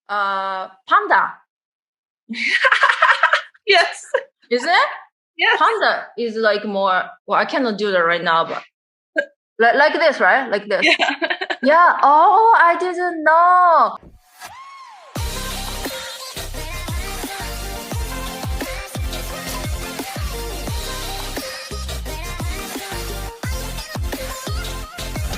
Panda. Yes. Is it? Yes. Panda is like more, well, I cannot do that right now, but like this, right? Like this. Yeah. Yeah. Oh, I didn't know.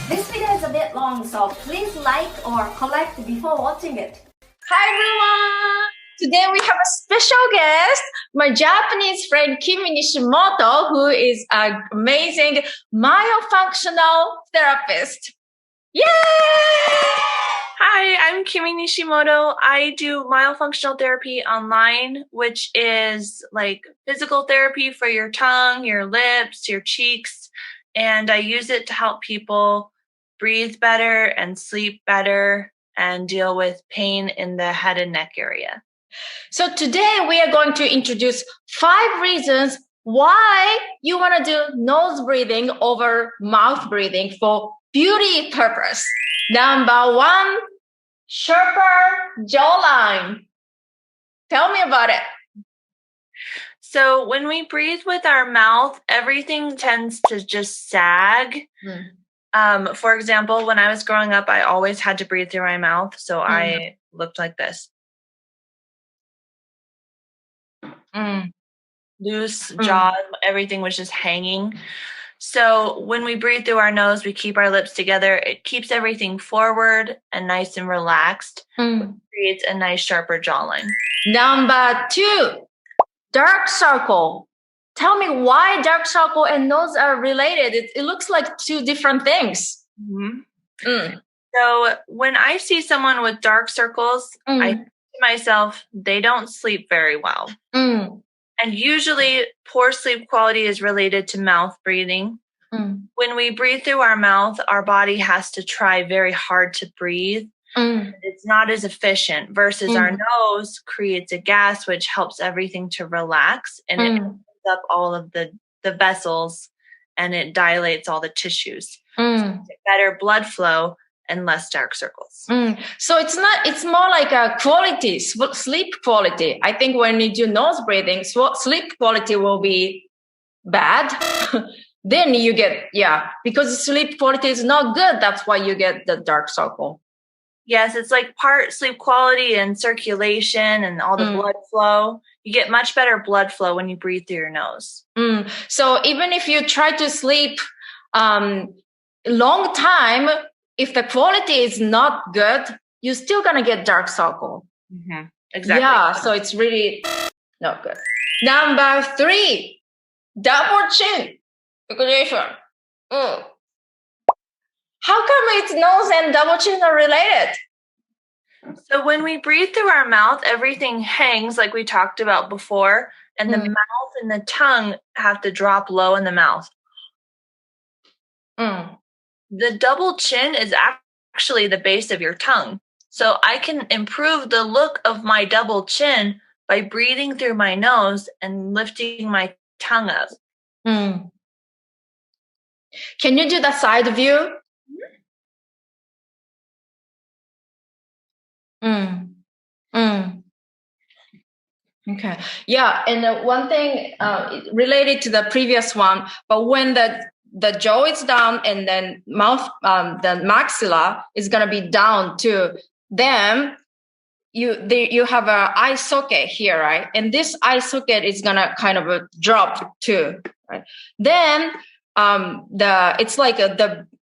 This video is a bit long, so please like or comment before watching it. Hi everyone! Today we have a special guest, my Japanese friend Kimi Nishimoto, who is an amazing myofunctional therapist. Yay! Hi, I'm Kimi Nishimoto. I do myofunctional therapy online, which is like physical therapy for your tongue, your lips, your cheeks, and I use it to help people breathe better and sleep better and deal with pain in the head and neck area. So today we are going to introduce 5 reasons why you want to do nose breathing over mouth breathing for beauty purpose. Number 1, sharper jawline. Tell me about it. So when we breathe with our mouth, everything tends to just sag. For example, when I was growing up, I always had to breathe through my mouth, so I looked like this. Loose jaw, everything was just hanging. So when we breathe through our nose, we keep our lips together. It keeps everything forward and nice and relaxed. Which creates a nice sharper jawline. Number 2, dark circle. Tell me why dark circle and nose are related. It looks like 2 different things. So when I see someone with dark circles, I think to myself, they don't sleep very well. And usually poor sleep quality is related to mouth breathing. When we breathe through our mouth, our body has to try very hard to breathe. It's not as efficient versus our nose creates a gas which helps everything to relax, and it opens up all of the vessels and it dilates all the tissues. So you get better blood flow and less dark circles. So it's more like a quality, sleep quality. I think when you do nose breathing, sleep quality will be bad. Then you get, because sleep quality is not good. That's why you get the dark circle. Yes, it's like part sleep quality and circulation and all the blood flow. You get much better blood flow when you breathe through your nose. So even if you try to sleep long time, if the quality is not good, you're still going to get dark circle. Exactly. Yeah, so it's really not good. Number 3, double chin. How come its nose and double chin are related? So when we breathe through our mouth, everything hangs like we talked about before, and the mouth and the tongue have to drop low in the mouth. The double chin is actually the base of your tongue. So I can improve the look of my double chin by breathing through my nose and lifting my tongue up. Can you do the side view? Okay. Yeah. And one thing related to the previous one, but when the jaw is down and then mouth, the maxilla is going to be down too, then you have an eye socket here, right? And this eye socket is going to kind of drop too, right? Then it's like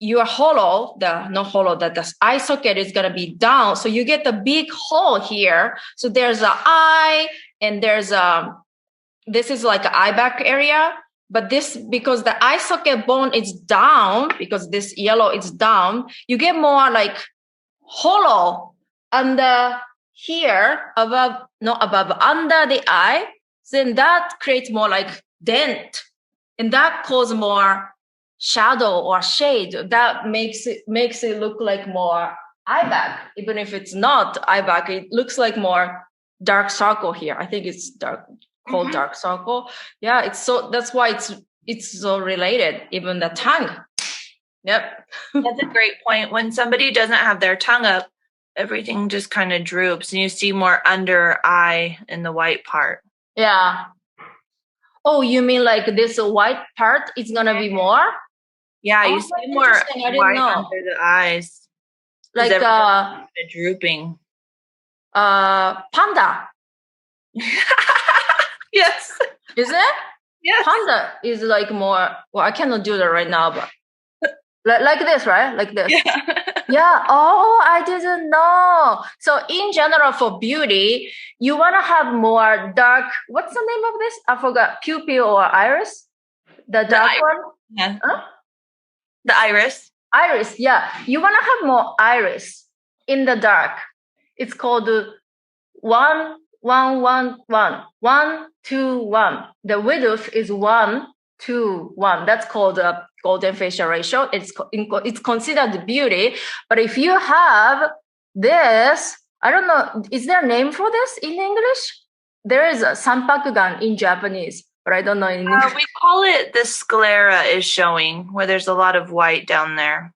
your hollow, the eye socket is going to be down. So you get the big hole here. So there's an eye and this is like an eye back area. But this, because the eye socket bone is down, because this yellow is down, you get more like hollow under here, under the eye. Then that creates more like dent. And that causes more shadow or shade. That makes it look like more eye bag. Even if it's not eye bag, it looks like more dark circle here. I think it's called dark circle. Yeah, that's why it's so related. Even the tongue. Yep. That's a great point. When somebody doesn't have their tongue up, everything just kind of droops and you see more under eye in the white part. Yeah. Oh, you mean like this white part is gonna be more? Yeah, you Oh, see that's more interesting. I didn't white know. under the eyes. Like Kind of drooping. Panda. Yes. Is it? Yes. Panda is like more. Well, I cannot do that right now, but like this, right? Like this. Yeah. Yeah. Oh, I didn't know. So in general, for beauty, you want to have more dark. What's the name of this? I forgot. Pupil or iris? The dark one? Yeah. Huh? The iris. Iris. Yeah. You want to have more iris in the dark. It's called 1, 1, 1, 1, 1, 2, 1. The width is 1, 2, 1. That's called a golden facial ratio. It's considered beauty. But if you have this, I don't know, is there a name for this in English? There is a sanpakugan in Japanese, but I don't know in English. We call it the sclera is showing, where there's a lot of white down there.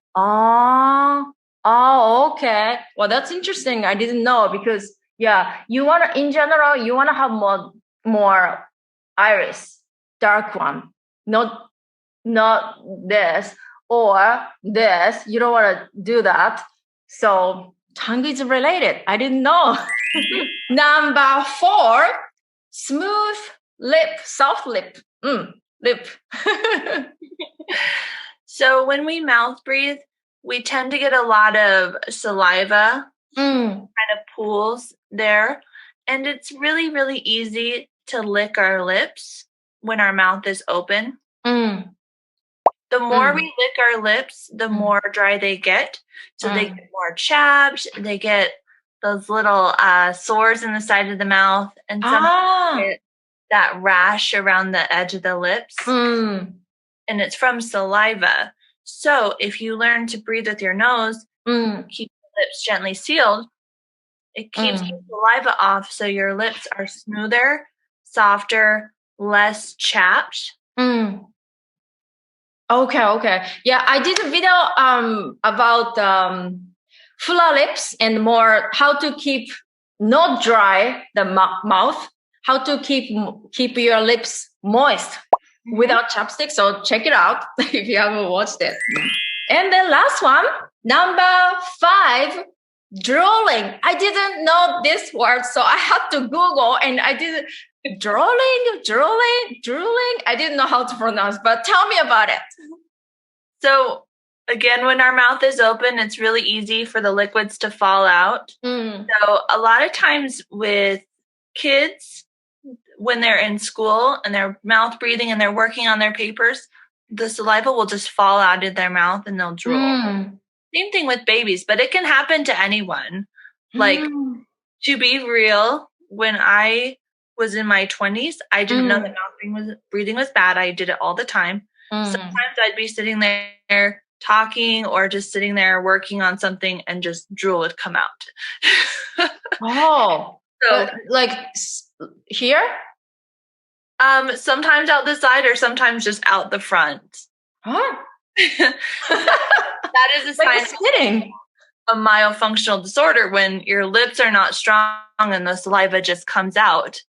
Oh, okay. Well, that's interesting. I didn't know because you want to, in general, you want to have more iris, dark one, not this or this. You don't want to do that. So tongue is related. I didn't know. Number 4, smooth lip, soft lip, lip. So when we mouth breathe, we tend to get a lot of saliva, kind of pools there. And it's really, really easy to lick our lips when our mouth is open. The more we lick our lips, the more dry they get. So they get more chapped. They get those little sores in the side of the mouth. And sometimes get that rash around the edge of the lips. And it's from saliva. So if you learn to breathe with your nose, keep your lips gently sealed, it keeps the saliva off so your lips are smoother, softer, less chapped. Okay. Yeah, I did a video about fuller lips and more how to keep not dry the mouth, how to keep your lips moist without chapstick. So check it out if you haven't watched it. And then last one, number 5, drooling. I didn't know this word, so I had to Google and I did drooling. I didn't know how to pronounce, but tell me about it. So again, when our mouth is open, it's really easy for the liquids to fall out. So a lot of times with kids, when they're in school and they're mouth breathing and they're working on their papers, the saliva will just fall out of their mouth and they'll drool. Same thing with babies, but it can happen to anyone. Like, to be real, when I was in my 20s, I didn't know that mouth breathing was bad. I did it all the time. Sometimes I'd be sitting there talking or just sitting there working on something and just drool would come out. So like here? Sometimes out the side or sometimes just out the front. Huh? That is a sign of a myofunctional disorder when your lips are not strong and the saliva just comes out.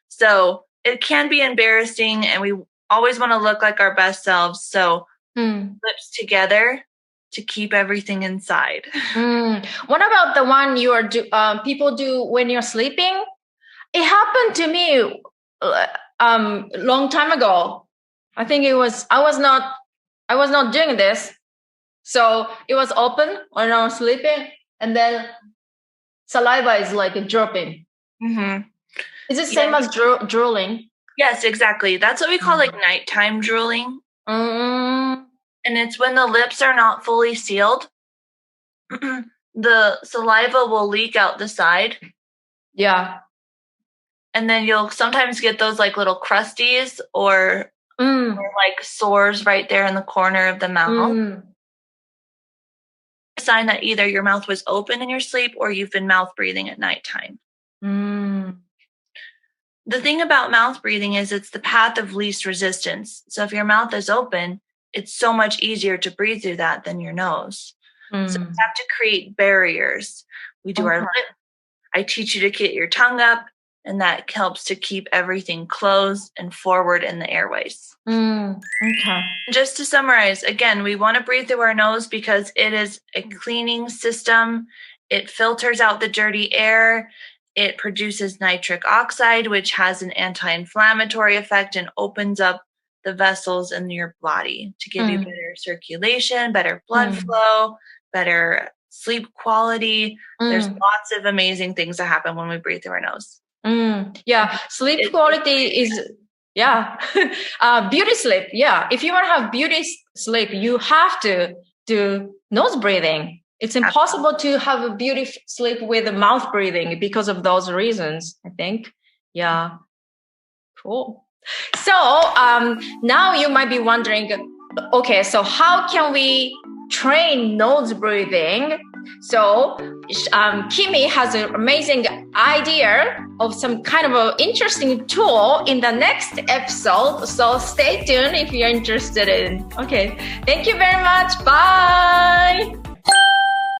So it can be embarrassing and we always want to look like our best selves. So lips together to keep everything inside. What about the one people do when you're sleeping? It happened to me long time ago. I think I was not doing this. So it was open when I was sleeping and then saliva is like dropping. Is it same as drooling? Yes, exactly. That's what we call like nighttime drooling. And it's when the lips are not fully sealed. The saliva will leak out the side. Yeah. And then you'll sometimes get those like little crusties or like sores right there in the corner of the mouth. A sign that either your mouth was open in your sleep or you've been mouth breathing at nighttime. The thing about mouth breathing is it's the path of least resistance. So if your mouth is open, it's so much easier to breathe through that than your nose. So we have to create barriers. We do our lip. I teach you to get your tongue up, and that helps to keep everything closed and forward in the airways. Okay. Just to summarize, again, we want to breathe through our nose because it is a cleaning system. It filters out the dirty air. It produces nitric oxide, which has an anti-inflammatory effect and opens up the vessels in your body to give you better circulation, better blood flow, better sleep quality. There's lots of amazing things that happen when we breathe through our nose. Yeah, sleep quality is, beauty sleep. Yeah, if you want to have beauty sleep, you have to do nose breathing. It's impossible to have a beauty sleep with a mouth breathing because of those reasons, I think. Yeah, cool. So now you might be wondering, okay, so how can we train nose breathing? So Kimi has an amazing idea of some kind of an interesting tool in the next episode. So stay tuned if you're interested in. Okay, thank you very much. Bye.